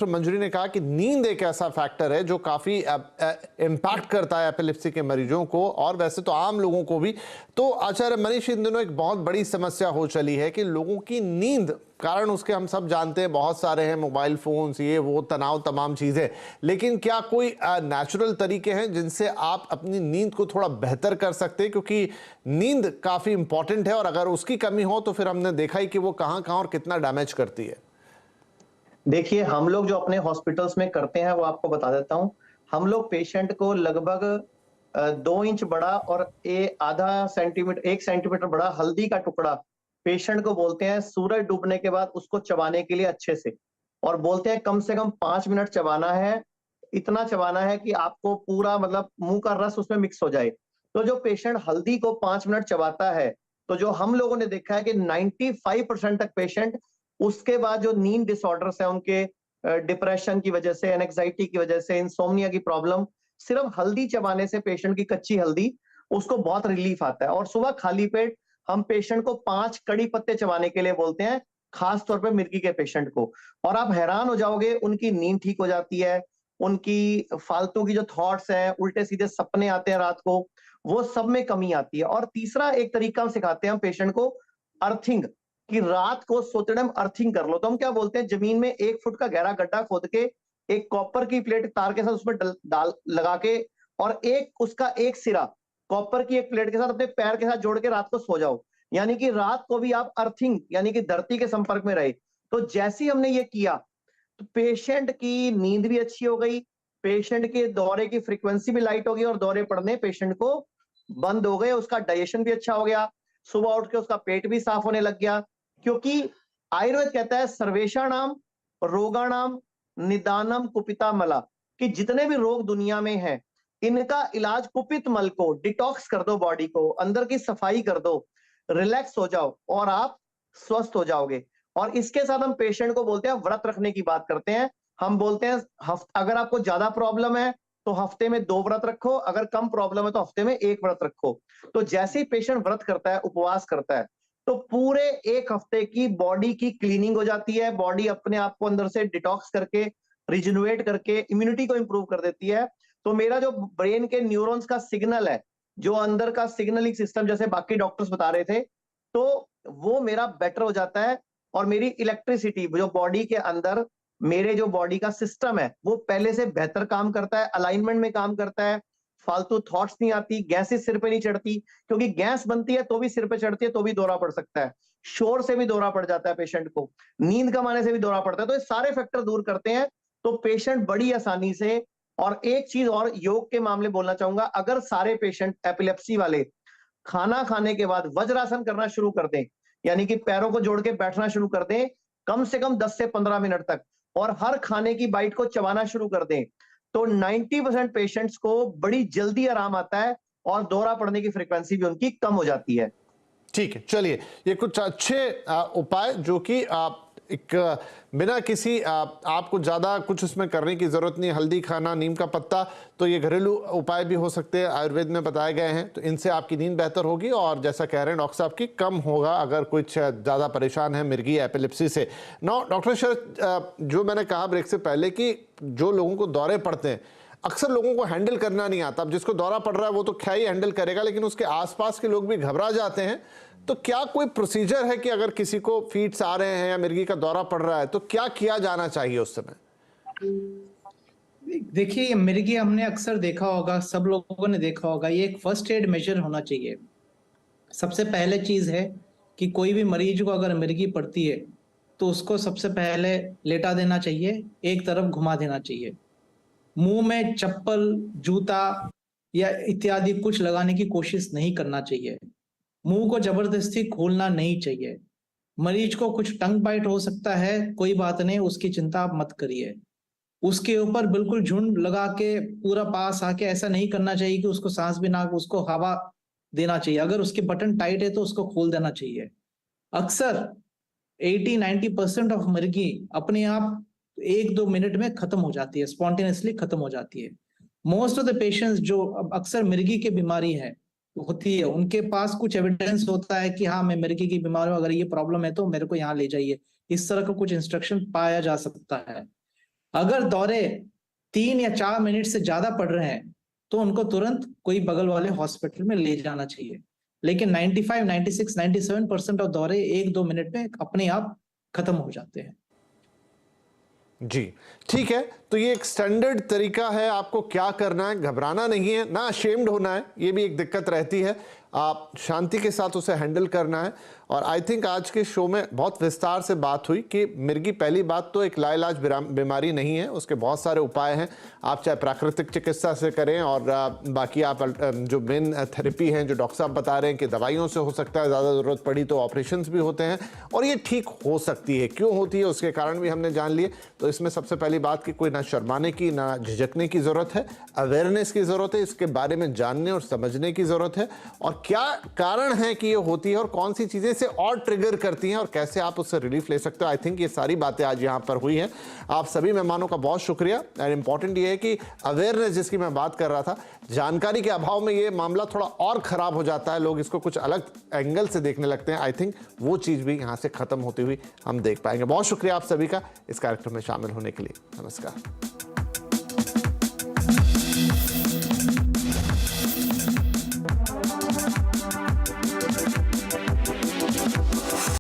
तो मंजूरी ने कहा कि नींद एक ऐसा फैक्टर है जो काफी इम्पैक्ट करता है एपिलेप्सी के मरीजों को और वैसे तो आम लोगों को भी। तो आचार्य मनीष, इन दिनों एक बहुत बड़ी समस्या हो चली है कि लोगों की नींद, कारण उसके हम सब जानते हैं, बहुत सारे हैं, मोबाइल फोन्स, ये वो, तनाव, तमाम चीजें। लेकिन क्या कोई नेचुरल तरीके हैं जिनसे आप अपनी नींद को थोड़ा बेहतर कर सकते हैं? क्योंकि नींद काफी इंपॉर्टेंट है और अगर उसकी कमी हो तो फिर हमने देखा ही कि वो कहां कहां और कितना डैमेज करती है। देखिए, हम लोग जो अपने हॉस्पिटल्स में करते हैं वो आपको बता देता हूँ। हम लोग पेशेंट को लगभग 2 इंच बड़ा और आधा सेंटीमीटर 1 सेंटीमीटर बड़ा हल्दी का टुकड़ा पेशेंट को बोलते हैं सूरज डूबने के बाद उसको चबाने के लिए अच्छे से, और बोलते हैं कम से कम 5 मिनट चबाना है। इतना चबाना है कि आपको पूरा मतलब मुंह का रस उसमें मिक्स हो जाए। तो जो पेशेंट हल्दी को 5 मिनट चबाता है, तो जो हम लोगों ने देखा है कि 95% तक पेशेंट उसके बाद जो नींद डिसऑर्डर्स है उनके, डिप्रेशन की वजह से, एंग्जायटी की वजह से, इंसोम्निया की प्रॉब्लम, सिर्फ हल्दी चबाने से, पेशेंट की कच्ची हल्दी, उसको बहुत रिलीफ आता है। और सुबह खाली पेट हम पेशेंट को 5 कड़ी पत्ते चबाने के लिए बोलते हैं, खास तौर पे मिर्गी के पेशेंट को। और आप हैरान हो जाओगे, उनकी नींद ठीक हो जाती है, उनकी फालतू की जो थॉट्स हैं, उल्टे सीधे सपने आते हैं रात को, वो सब में कमी आती है। और तीसरा एक तरीका हम सिखाते हैं हम पेशेंट को, अर्थिंग, कि रात को सोते टाइम अर्थिंग कर लो। तो हम क्या बोलते हैं, जमीन में 1 फुट का गहरा गड्ढा खोद के एक कॉपर की प्लेट तार के साथ उसमें डाल लगा के, और एक उसका एक सिरा कॉपर की एक प्लेट के साथ अपने पैर के साथ जोड़ के रात को सो जाओ। यानी कि रात को भी आप अर्थिंग, यानी कि धरती के संपर्क में रहे। तो जैसे ही हमने ये किया, तो पेशेंट की नींद भी अच्छी हो गई, पेशेंट के दौरे की फ्रीक्वेंसी भी लाइट हो गई और दौरे पड़ने पेशेंट को बंद हो गए, उसका डाइजेशन भी अच्छा हो गया, सुबह उठ के उसका पेट भी साफ होने लग गया। क्योंकि आयुर्वेद कहता है सर्वेषाणाम रोगाणाम निदानम कुपिता मला, कि जितने भी रोग दुनिया में हैं, इनका इलाज कुपित मल को डिटॉक्स कर दो, बॉडी को अंदर की सफाई कर दो, रिलैक्स हो जाओ और आप स्वस्थ हो जाओगे। और इसके साथ हम पेशेंट को बोलते हैं व्रत रखने की बात करते हैं। हम बोलते हैं अगर आपको ज्यादा प्रॉब्लम है तो हफ्ते में 2 व्रत रखो, अगर कम प्रॉब्लम है तो हफ्ते में 1 व्रत रखो। तो जैसे ही पेशेंट व्रत करता है, उपवास करता है, तो पूरे 1 हफ्ते की बॉडी की क्लीनिंग हो जाती है, बॉडी अपने आप को अंदर से डिटॉक्स करके, रिजनरेट करके इम्यूनिटी को इंप्रूव कर देती है। तो मेरा जो ब्रेन के न्यूरॉन्स का सिग्नल है, जो अंदर का सिग्नलिंग सिस्टम जैसे बाकी डॉक्टर्स बता रहे थे, तो वो मेरा बेटर हो जाता है। और मेरी इलेक्ट्रिसिटी जो बॉडी के अंदर, मेरे जो बॉडी का सिस्टम है, वो पहले से बेहतर काम करता है, अलाइनमेंट में काम करता है, फालतू थॉट्स नहीं आती, गैसेस सिर पे नहीं चढ़ती, क्योंकि गैस बनती है तो भी सिर पे चढ़ती है, तो भी दौरा पड़ सकता है, शोर से भी दौरा पड़ जाता है पेशेंट को, नींद कम आने से भी दौरा पड़ता है। तो ये सारे फैक्टर दूर करते हैं, तो पेशेंट बड़ी आसानी से। और एक चीज और योग के मामले बोलना चाहूंगा, अगर सारे पेशेंट एपिलेप्सी वाले खाना खाने के बाद वज्रासन करना शुरू कर दें, यानी कि पैरों को जोड़ के बैठना शुरू कर दें कम से कम 10 से 15 मिनट तक, और हर खाने की बाइट को चबाना शुरू कर दें, तो 90% पेशेंट्स को बड़ी जल्दी आराम आता है और दौरा पड़ने की फ्रीक्वेंसी भी उनकी कम हो जाती है। ठीक है, चलिए, ये कुछ अच्छे उपाय जो कि एक बिना किसी आपको ज़्यादा कुछ उसमें करने की ज़रूरत नहीं, हल्दी खाना, नीम का पत्ता, तो ये घरेलू उपाय भी हो सकते हैं, आयुर्वेद में बताए गए हैं। तो इनसे आपकी नींद बेहतर होगी और जैसा कह रहे हैं डॉक्टर साहब की, कम होगा अगर कुछ ज़्यादा परेशान है मिर्गी एपिलेप्सी से। नौ डॉक्टर शरद, जो मैंने कहा ब्रेक से पहले कि जो लोगों को दौरे पड़ते हैं, अक्सर लोगों को हैंडल करना नहीं आता। अब जिसको दौरा पड़ रहा है वो तो क्या ही हैंडल करेगा, लेकिन उसके आसपास के लोग भी घबरा जाते हैं। तो क्या कोई प्रोसीजर है कि अगर किसी को फीट्स आ रहे हैं या मिर्गी का दौरा पड़ रहा है तो क्या किया जाना चाहिए उस समय? देखिए, मिर्गी हमने अक्सर देखा होगा, सब लोगों ने देखा होगा, ये एक फर्स्ट एड मेजर होना चाहिए। सबसे पहले चीज है कि कोई भी मरीज को अगर मिर्गी पड़ती है तो उसको सबसे पहले लेटा देना चाहिए, एक तरफ घुमा देना चाहिए, मुंह में चप्पल, जूता या इत्यादि कुछ लगाने की कोशिश नहीं करना चाहिए, मुंह को जबरदस्ती खोलना नहीं चाहिए। मरीज को कुछ टंग बाइट हो सकता है, कोई बात नहीं, उसकी चिंता आप मत करिए। उसके ऊपर बिल्कुल झुंड लगा के पूरा पास आके ऐसा नहीं करना चाहिए कि उसको सांस भी ना, उसको हवा देना चाहिए। अगर उसके बटन टाइट है तो उसको खोल देना चाहिए। अक्सर 80-90% ऑफ मिर्गी अपने आप 1-2 मिनट में खत्म हो जाती है, स्पॉन्टेनियसली खत्म हो जाती है। मोस्ट ऑफ द पेशेंट्स जो अक्सर मिर्गी की बीमारी है होती है, उनके पास कुछ एविडेंस होता है कि हाँ, मैं मिर्गी की बीमार हूं, अगर ये प्रॉब्लम है तो मेरे को यहाँ ले जाइए, इस तरह का कुछ इंस्ट्रक्शन पाया जा सकता है। अगर दौरे 3 या 4 मिनट से ज्यादा पड़ रहे हैं तो उनको तुरंत कोई बगल वाले हॉस्पिटल में ले जाना चाहिए। लेकिन 95, 96, 97% ऑफ दौरे 1-2 मिनट में अपने आप खत्म हो जाते हैं। जी ठीक है, तो ये एक स्टैंडर्ड तरीका है, आपको क्या करना है, घबराना नहीं है, ना अशेम्ड होना है, ये भी एक दिक्कत रहती है, आप शांति के साथ उसे हैंडल करना है। और आई थिंक आज के शो में बहुत विस्तार से बात हुई कि मिर्गी पहली बात तो एक लाइलाज बीमारी नहीं है, उसके बहुत सारे उपाय हैं। आप चाहे प्राकृतिक चिकित्सा से करें और बाकी आप जो मेन थेरेपी हैं जो डॉक्टर साहब बता रहे हैं कि दवाइयों से हो सकता है, ज़्यादा ज़रूरत पड़ी तो ऑपरेशंस भी होते हैं और ये ठीक हो सकती है। क्यों होती है उसके कारण भी हमने जान लिए। तो इसमें सबसे पहली बात कि कोई ना शर्माने की ना झिझकने की ज़रूरत है, अवेयरनेस की ज़रूरत है, इसके बारे में जानने और समझने की ज़रूरत है और क्या कारण है कि ये होती है और कौन सी चीज़ें से और ट्रिगर करती हैं और कैसे आप उससे रिलीफ ले सकते हो। आई थिंक ये सारी बातें आज यहाँ पर हुई हैं। आप सभी मेहमानों का बहुत शुक्रिया। एंड इंपॉर्टेंट ये है कि अवेयरनेस जिसकी मैं बात कर रहा था, जानकारी के अभाव में ये मामला थोड़ा और खराब हो जाता है, लोग इसको कुछ अलग एंगल से देखने लगते हैं। आई थिंक वो चीज़ भी यहाँ से खत्म होती हुई हम देख पाएंगे। बहुत शुक्रिया आप सभी का इस कार्यक्रम में शामिल होने के लिए। नमस्कार।